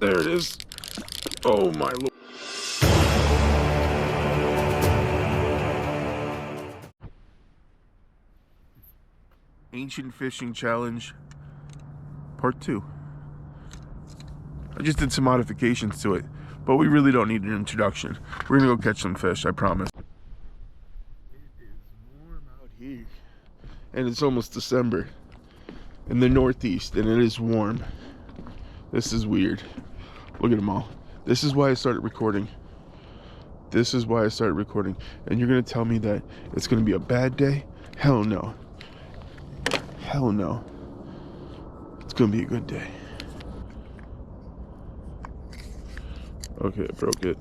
There it is. Oh my Lord. Ancient Fishing Challenge Part 2. I just did some modifications to it, but we really don't need an introduction. We're gonna go catch some fish, I promise. It is warm out here, and it's almost December in the Northeast, and it is warm. This is weird. Look at them all. This is why I started recording. This is why I started recording. And you're gonna tell me that it's gonna be a bad day? Hell no. Hell no. It's gonna be a good day. Okay, I broke it.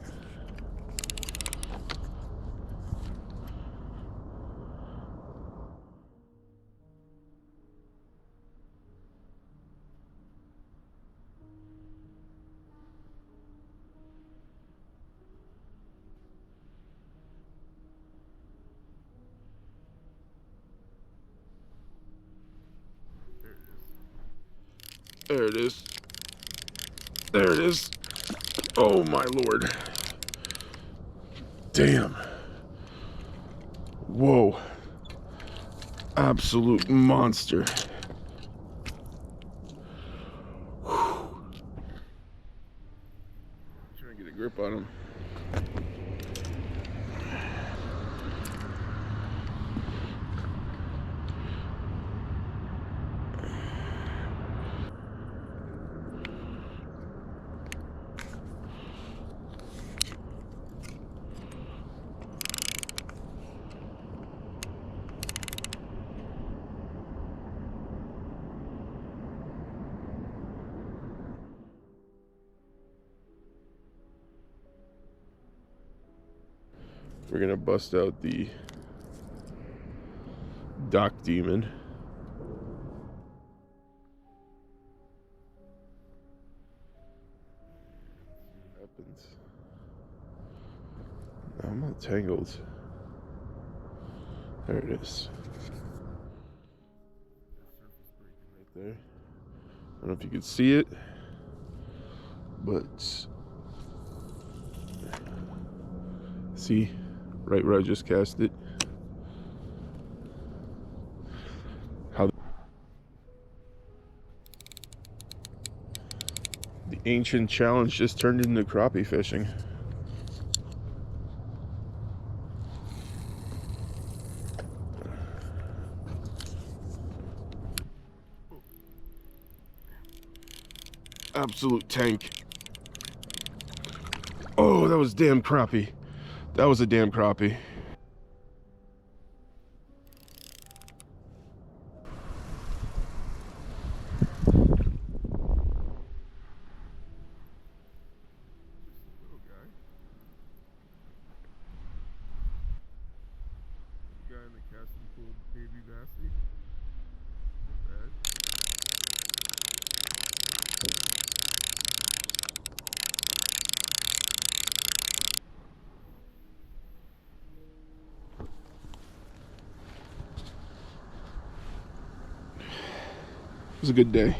There it is. There it is. Oh my Lord. Damn. Whoa. Absolute monster. Whew. Trying to get a grip on him. We're gonna bust out the Dock Demon. What happens? I'm all tangled. There it is. Surface breaking right there. I don't know if you can see it, but see, right where I just cast it. How the ancient challenge just turned into crappie fishing. Absolute tank. Oh, that was damn crappie. That was a damn crappie. Little guy. The guy in the casting pulled baby bassy. Not bad. It was a good day.